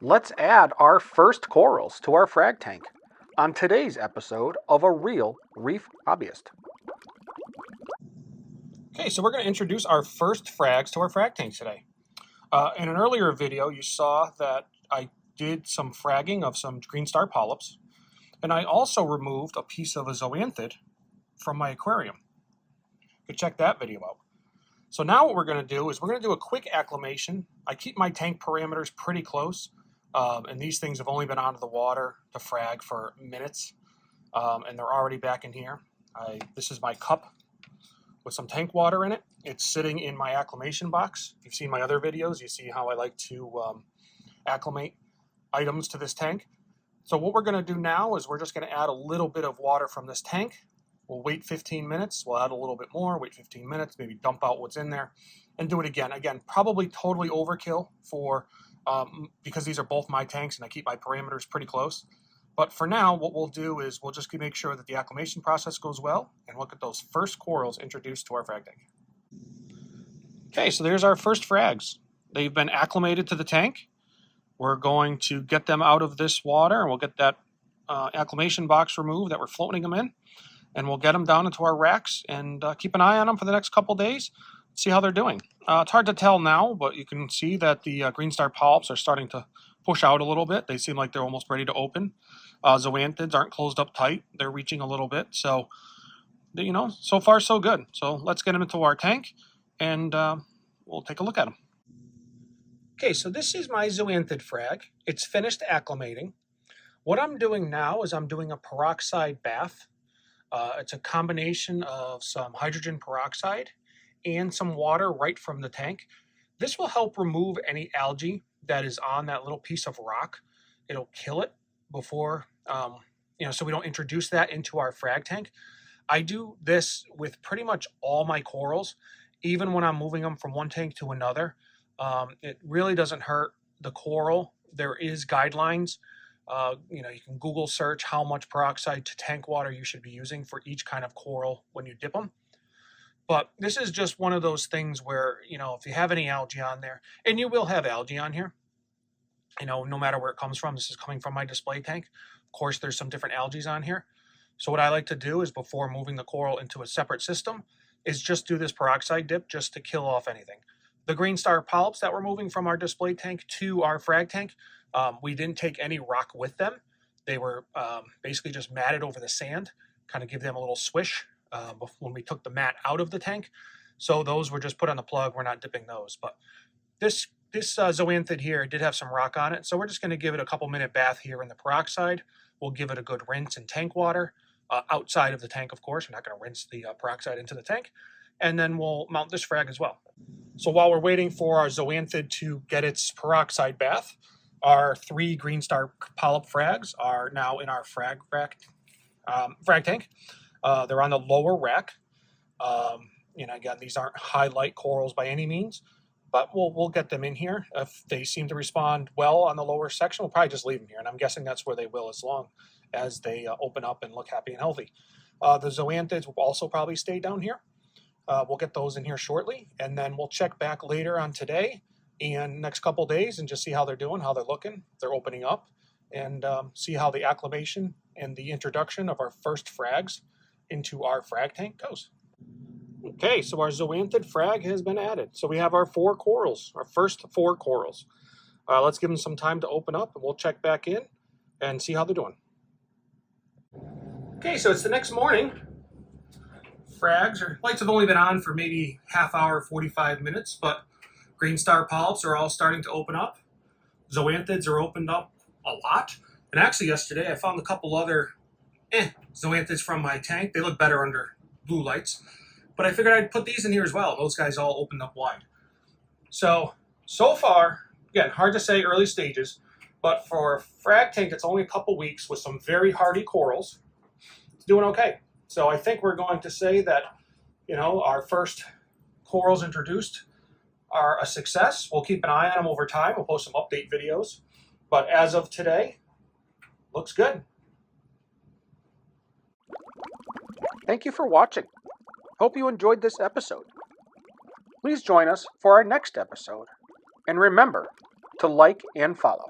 Let's add our first corals to our frag tank on today's episode of A Real Reef Hobbyist. Okay, so we're going to introduce our first frags to our frag tank today. In an earlier video, you saw that I did some fragging of some green star polyps, and I also removed a piece of a zoanthid from my aquarium. You can check that video out. So now what we're going to do is we're going to do a quick acclimation. I keep my tank parameters pretty close, and these things have only been out of the water to frag for minutes, and they're already back in here. This is my cup with some tank water in it. It's sitting in my acclimation box. If you've seen my other videos, you see how I like to acclimate items to this tank. So what we're going to do now is we're just going to add a little bit of water from this tank. We'll wait 15 minutes. We'll add a little bit more, wait 15 minutes, maybe dump out what's in there, and do it again. Again, probably totally overkill for because these are both my tanks and I keep my parameters pretty close. But for now, what we'll do is we'll just make sure that the acclimation process goes well and look at those first corals introduced to our frag tank. Okay, so there's our first frags. They've been acclimated to the tank. We're going to get them out of this water, and we'll get that acclimation box removed that we're floating them in, and we'll get them down into our racks and keep an eye on them for the next couple days, see how they're doing. It's hard to tell now, but you can see that the green star polyps are starting to push out a little bit. They seem like they're almost ready to open. Zoanthids aren't closed up tight. They're reaching a little bit. So, you know, so far so good. So let's get them into our tank and we'll take a look at them. Okay, so this is my zoanthid frag. It's finished acclimating. What I'm doing now is I'm doing a peroxide bath. It's a combination of some hydrogen peroxide and some water right from the tank. This will help remove any algae that is on that little piece of rock. It'll kill it before, so we don't introduce that into our frag tank. I do this with pretty much all my corals, even when I'm moving them from one tank to another. It really doesn't hurt the coral. There is guidelines. You can Google search how much peroxide to tank water you should be using for each kind of coral when you dip them. But this is just one of those things where, if you have any algae on there, and you will have algae on here, no matter where it comes from. This is coming from my display tank. Of course, there's some different algae on here. So what I like to do is before moving the coral into a separate system is just do this peroxide dip just to kill off anything. The green star polyps that we're moving from our display tank to our frag tank, we didn't take any rock with them. They were basically just matted over the sand, kind of give them a little swish when we took the mat out of the tank. So those were just put on the plug. We're not dipping those. But this zoanthid here did have some rock on it. So we're just going to give it a couple minute bath here in the peroxide. We'll give it a good rinse in tank water outside of the tank, of course. We're not going to rinse the peroxide into the tank. And then we'll mount this frag as well. So while we're waiting for our zoanthid to get its peroxide bath, our 3 green star polyp frags are now in our frag tank. They're on the lower rack. Again, these aren't highlight corals by any means, but we'll get them in here. If they seem to respond well on the lower section, we'll probably just leave them here, and I'm guessing that's where they will as long as they open up and look happy and healthy. The zoanthids will also probably stay down here. We'll get those in here shortly, and then we'll check back later on today and next couple days and just see how they're doing, how they're looking, they're opening up, and see how the acclimation and the introduction of our first frags into our frag tank goes. Okay, so our zoanthid frag has been added. So we have our 4 corals, our first 4 corals. Let's give them some time to open up, and we'll check back in and see how they're doing. Okay, so it's the next morning. Lights have only been on for maybe half hour, 45 minutes, but green star polyps are all starting to open up. Zoanthids are opened up a lot. And actually yesterday I found a couple other zoanthids from my tank. They look better under blue lights. But I figured I'd put these in here as well. Those guys all opened up wide. So far, again, hard to say early stages, but for a frag tank that's only a couple weeks with some very hardy corals, it's doing okay. So I think we're going to say that, our first corals introduced are a success. We'll keep an eye on them over time. We'll post some update videos. But as of today, looks good. Thank you for watching. Hope you enjoyed this episode. Please join us for our next episode. And remember to like and follow.